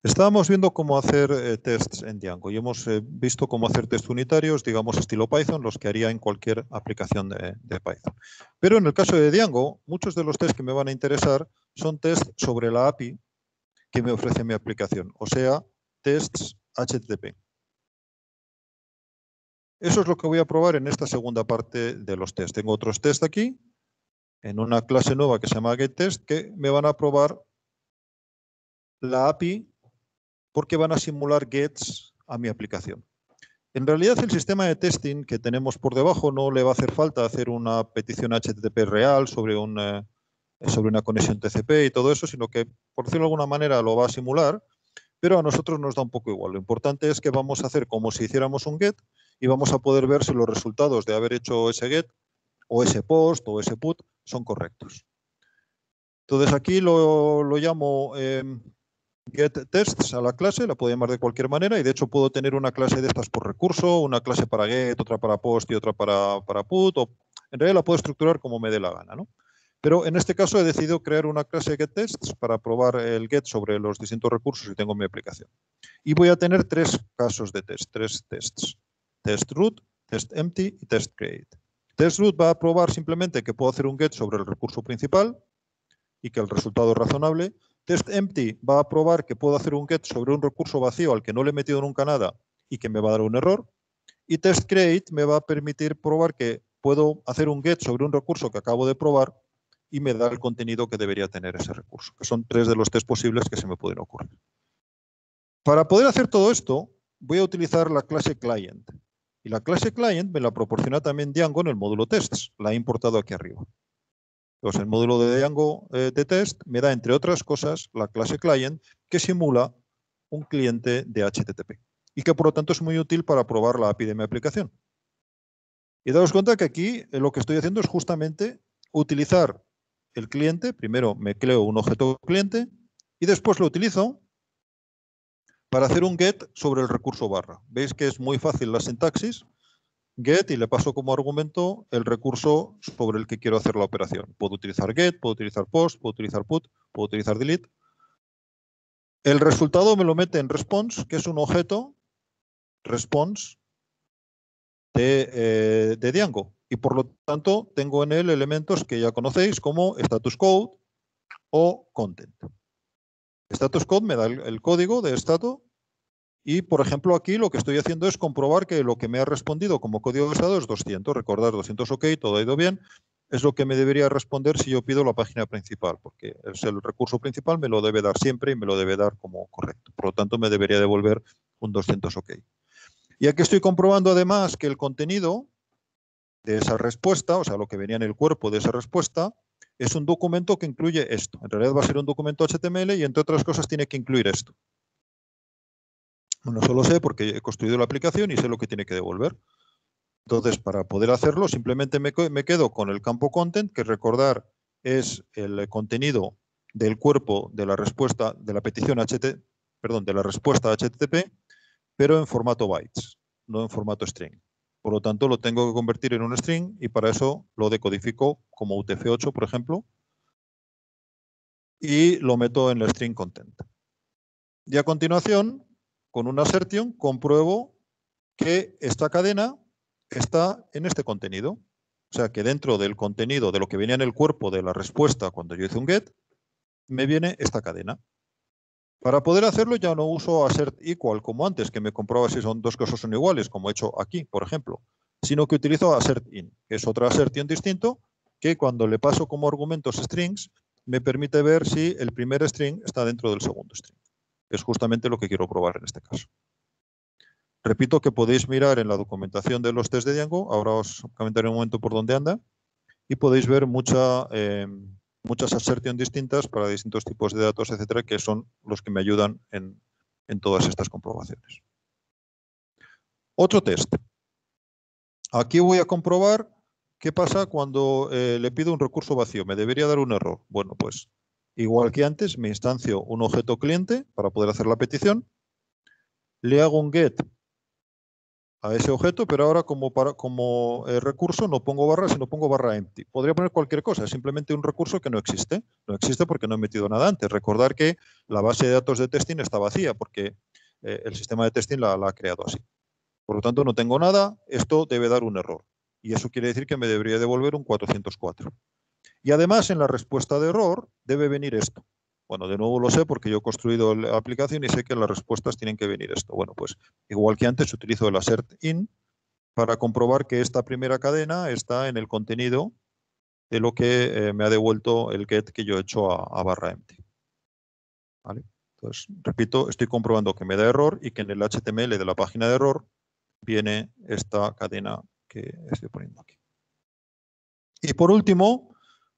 Estábamos viendo cómo hacer tests en Django y hemos visto cómo hacer tests unitarios, digamos, estilo Python, los que haría en cualquier aplicación de Python. Pero en el caso de Django, muchos de los tests que me van a interesar son tests sobre la API que me ofrece mi aplicación, o sea, tests HTTP. Eso es lo que voy a probar en esta segunda parte de los tests. Tengo otros tests aquí, en una clase nueva que se llama getTest, que me van a probar la API porque van a simular gets a mi aplicación. En realidad, el sistema de testing que tenemos por debajo no le va a hacer falta hacer una petición HTTP real sobre una conexión TCP y todo eso, sino que, por decirlo de alguna manera, lo va a simular, pero a nosotros nos da un poco igual. Lo importante es que vamos a hacer como si hiciéramos un get y vamos a poder ver si los resultados de haber hecho ese get o ese post o ese put son correctos. Entonces, aquí lo llamo getTests a la clase, la puedo llamar de cualquier manera y de hecho puedo tener una clase de estas por recurso, una clase para get, otra para post y otra para put, o en realidad la puedo estructurar como me dé la gana, ¿no? Pero en este caso he decidido crear una clase getTests para probar el get sobre los distintos recursos que tengo en mi aplicación. Y voy a tener tres casos de test, tres tests. Test root, test empty y test create. Test root va a probar simplemente que puedo hacer un get sobre el recurso principal y que el resultado es razonable. Test empty va a probar que puedo hacer un get sobre un recurso vacío al que no le he metido nunca nada y que me va a dar un error. Y test create me va a permitir probar que puedo hacer un get sobre un recurso que acabo de probar y me da el contenido que debería tener ese recurso, que son tres de los test posibles que se me pueden ocurrir. Para poder hacer todo esto, voy a utilizar la clase client. Y la clase client me la proporciona también Django en el módulo tests. La he importado aquí arriba. Entonces, el módulo de Django de test me da, entre otras cosas, la clase client que simula un cliente de HTTP y que, por lo tanto, es muy útil para probar la API de mi aplicación. Y daos cuenta que aquí lo que estoy haciendo es justamente utilizar el cliente. Primero me creo un objeto cliente y después lo utilizo para hacer un get sobre el recurso barra. Veis que es muy fácil la sintaxis. Get y le paso como argumento el recurso sobre el que quiero hacer la operación. Puedo utilizar get, puedo utilizar post, puedo utilizar put, puedo utilizar delete. El resultado me lo mete en response, que es un objeto response de Django. Y por lo tanto tengo en él elementos que ya conocéis como status code o content. Status code me da el código de estado. Y, por ejemplo, aquí lo que estoy haciendo es comprobar que lo que me ha respondido como código de estado es 200. Recordad, 200 OK, todo ha ido bien. Es lo que me debería responder si yo pido la página principal, porque es el recurso principal, me lo debe dar siempre y me lo debe dar como correcto. Por lo tanto, me debería devolver un 200 OK. Y aquí estoy comprobando además que el contenido de esa respuesta, o sea, lo que venía en el cuerpo de esa respuesta, es un documento que incluye esto. En realidad va a ser un documento HTML y, entre otras cosas, tiene que incluir esto. Bueno, eso lo sé porque he construido la aplicación y sé lo que tiene que devolver. Entonces, para poder hacerlo, simplemente me quedo con el campo content, que recordar es el contenido del cuerpo de la respuesta de la petición de la respuesta HTTP, pero en formato bytes, no en formato string. Por lo tanto, lo tengo que convertir en un string y para eso lo decodifico como UTF-8, por ejemplo, y lo meto en el string content. Y a continuación, con una assertion, compruebo que esta cadena está en este contenido. O sea, que dentro del contenido de lo que venía en el cuerpo de la respuesta cuando yo hice un get, me viene esta cadena. Para poder hacerlo ya no uso assert equal como antes, que me comprueba si son dos cosas son iguales, como he hecho aquí, por ejemplo, sino que utilizo assert in, que es otra assertion distinto, que cuando le paso como argumentos strings, me permite ver si el primer string está dentro del segundo string. Es justamente lo que quiero probar en este caso. Repito que podéis mirar en la documentación de los test de Django, ahora os comentaré un momento por dónde anda, y podéis ver muchas assertions distintas para distintos tipos de datos, etcétera, que son los que me ayudan en todas estas comprobaciones. Otro test. Aquí voy a comprobar qué pasa cuando le pido un recurso vacío. ¿Me debería dar un error? Bueno, pues igual que antes, me instancio un objeto cliente para poder hacer la petición. Le hago un get a ese objeto, pero ahora como recurso no pongo barra, sino pongo barra empty. Podría poner cualquier cosa, es simplemente un recurso que no existe. No existe porque no he metido nada antes. Recordar que la base de datos de testing está vacía porque el sistema de testing la ha creado así. Por lo tanto, no tengo nada, esto debe dar un error. Y eso quiere decir que me debería devolver un 404. Y además, en la respuesta de error debe venir esto. Bueno, de nuevo lo sé porque yo he construido la aplicación y sé que las respuestas tienen que venir esto. Bueno, pues igual que antes utilizo el assert in para comprobar que esta primera cadena está en el contenido de lo que me ha devuelto el get que yo he hecho a barra empty. ¿Vale? Entonces, repito, estoy comprobando que me da error y que en el HTML de la página de error viene esta cadena que estoy poniendo aquí. Y por último,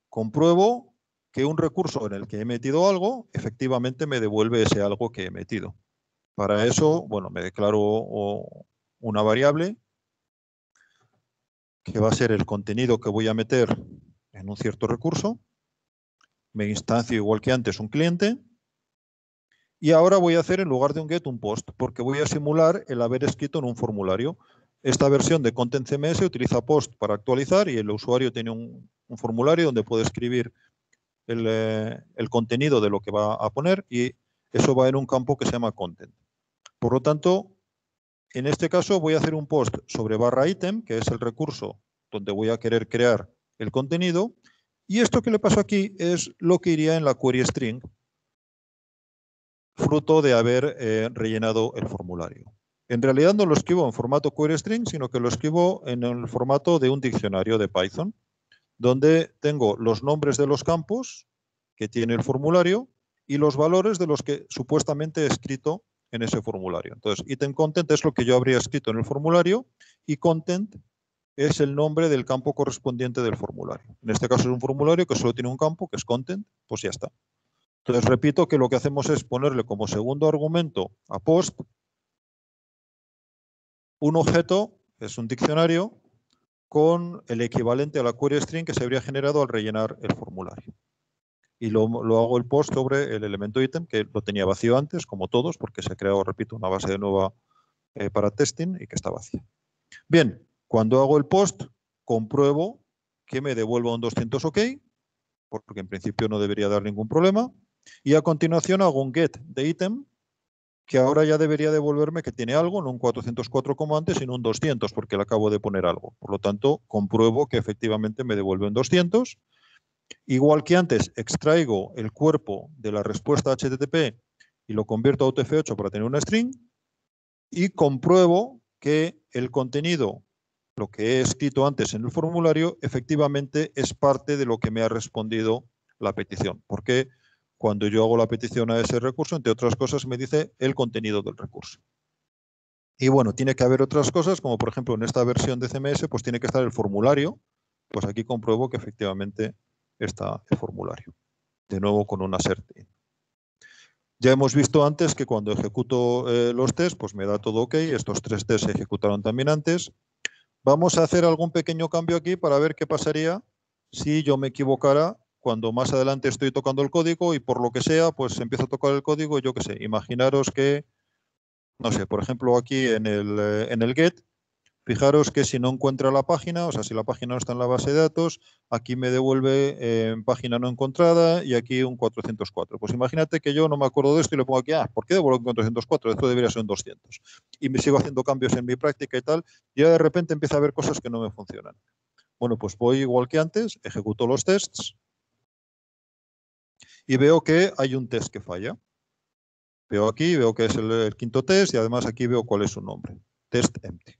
compruebo que un recurso en el que he metido algo, efectivamente me devuelve ese algo que he metido. Para eso, bueno, me declaro una variable que va a ser el contenido que voy a meter en un cierto recurso. Me instancio igual que antes un cliente. Y ahora voy a hacer en lugar de un get un post, porque voy a simular el haber escrito en un formulario. Esta versión de Content CMS utiliza post para actualizar y el usuario tiene un formulario donde puede escribir el contenido de lo que va a poner y eso va en un campo que se llama content. Por lo tanto, en este caso voy a hacer un post sobre barra item, que es el recurso donde voy a querer crear el contenido, y esto que le paso aquí es lo que iría en la query string, fruto de haber rellenado el formulario. En realidad no lo escribo en formato query string, sino que lo escribo en el formato de un diccionario de Python, donde tengo los nombres de los campos que tiene el formulario y los valores de los que supuestamente he escrito en ese formulario. Entonces, item content es lo que yo habría escrito en el formulario y content es el nombre del campo correspondiente del formulario. En este caso es un formulario que solo tiene un campo, que es content, pues ya está. Entonces, repito que lo que hacemos es ponerle como segundo argumento a post un objeto, es un diccionario, con el equivalente a la query string que se habría generado al rellenar el formulario. Y lo hago el post sobre el elemento ítem, que lo tenía vacío antes, como todos, porque se ha creado, repito, una base de nueva para testing y que está vacía. Bien, cuando hago el post, compruebo que me devuelva un 200 OK, porque en principio no debería dar ningún problema. Y a continuación hago un get de ítem, que ahora ya debería devolverme que tiene algo, no un 404 como antes, sino un 200, porque le acabo de poner algo. Por lo tanto, compruebo que efectivamente me devuelve un 200. Igual que antes, extraigo el cuerpo de la respuesta HTTP y lo convierto a UTF-8 para tener una string y compruebo que el contenido, lo que he escrito antes en el formulario, efectivamente es parte de lo que me ha respondido la petición. Porque cuando yo hago la petición a ese recurso, entre otras cosas, me dice el contenido del recurso. Y bueno, tiene que haber otras cosas, como por ejemplo en esta versión de CMS, pues tiene que estar el formulario. Pues aquí compruebo que efectivamente está el formulario. De nuevo con un assert in. Ya hemos visto antes que cuando ejecuto los tests, pues me da todo OK. Estos 3 tests se ejecutaron también antes. Vamos a hacer algún pequeño cambio aquí para ver qué pasaría si yo me equivocara cuando más adelante estoy tocando el código y por lo que sea, pues empiezo a tocar el código y yo qué sé. Imaginaros que, no sé, por ejemplo aquí en el get, fijaros que si no encuentra la página, o sea, si la página no está en la base de datos, aquí me devuelve página no encontrada y aquí un 404. Pues imagínate que yo no me acuerdo de esto y le pongo aquí, ¿por qué devuelvo un 404? Esto debería ser un 200. Y me sigo haciendo cambios en mi práctica y tal, y ya de repente empieza a haber cosas que no me funcionan. Bueno, pues voy igual que antes, ejecuto los tests y veo que hay un test que falla. Veo aquí, veo que es el quinto test y además aquí veo cuál es su nombre. Test empty,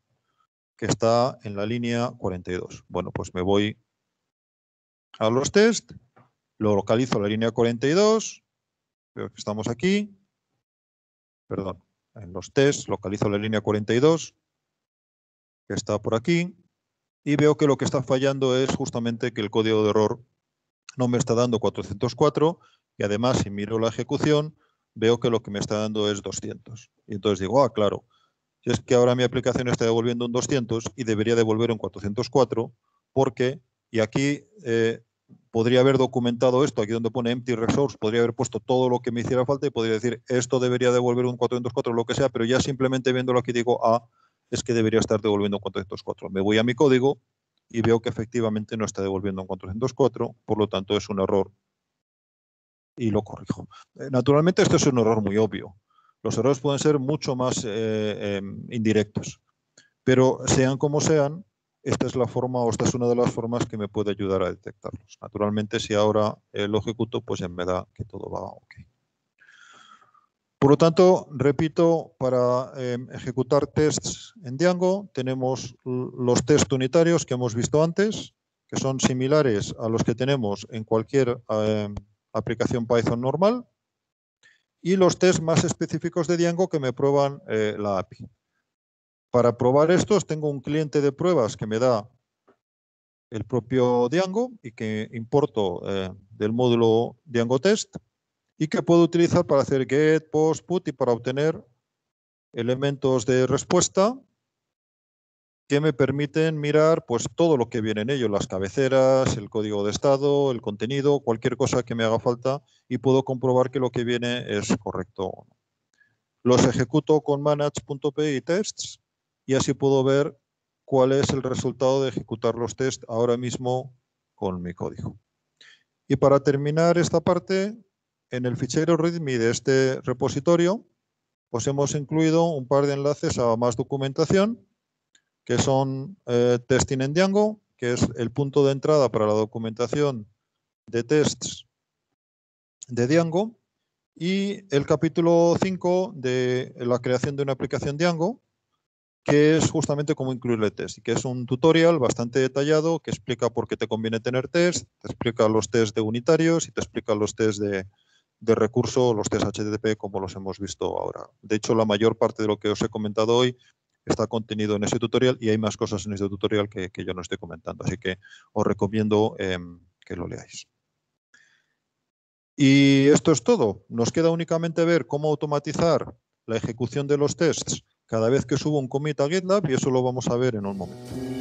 que está en la línea 42. Bueno, pues me voy a los test, lo localizo en la línea 42, veo que estamos aquí, perdón, en los test localizo la línea 42, que está por aquí, y veo que lo que está fallando es justamente que el código de error no me está dando 404, y además si miro la ejecución, veo que lo que me está dando es 200. Y entonces digo, claro, si es que ahora mi aplicación está devolviendo un 200 y debería devolver un 404, porque, y aquí podría haber documentado esto, aquí donde pone empty resource, podría haber puesto todo lo que me hiciera falta y podría decir, esto debería devolver un 404, lo que sea, pero ya simplemente viéndolo aquí digo, es que debería estar devolviendo un 404. Me voy a mi código y veo que efectivamente no está devolviendo un 404, por lo tanto es un error y lo corrijo. Naturalmente esto es un error muy obvio. Los errores pueden ser mucho más indirectos, pero sean como sean, esta es la forma o esta es una de las formas que me puede ayudar a detectarlos. Naturalmente, si ahora lo ejecuto, pues ya me da que todo va ok. Por lo tanto, repito, para ejecutar tests en Django tenemos los tests unitarios que hemos visto antes, que son similares a los que tenemos en cualquier aplicación Python normal, y los tests más específicos de Django que me prueban la API. Para probar estos tengo un cliente de pruebas que me da el propio Django y que importo del módulo Django Test y que puedo utilizar para hacer get, post, put y para obtener elementos de respuesta que me permiten mirar pues todo lo que viene en ello, las cabeceras, el código de estado, el contenido, cualquier cosa que me haga falta y puedo comprobar que lo que viene es correcto o no. Los ejecuto con manage.py y tests y así puedo ver cuál es el resultado de ejecutar los tests ahora mismo con mi código. Y para terminar esta parte, en el fichero README de este repositorio, pues hemos incluido un par de enlaces a más documentación, que son Testing en Django, que es el punto de entrada para la documentación de tests de Django, y el capítulo 5 de la creación de una aplicación Django, que es justamente cómo incluirle test, y que es un tutorial bastante detallado que explica por qué te conviene tener test, te explica los test de unitarios y te explica los test de recurso, los test HTTP como los hemos visto ahora. De hecho, la mayor parte de lo que os he comentado hoy está contenido en ese tutorial y hay más cosas en ese tutorial que yo no estoy comentando, así que os recomiendo que lo leáis. Y esto es todo. Nos queda únicamente ver cómo automatizar la ejecución de los tests cada vez que subo un commit a GitLab y eso lo vamos a ver en un momento.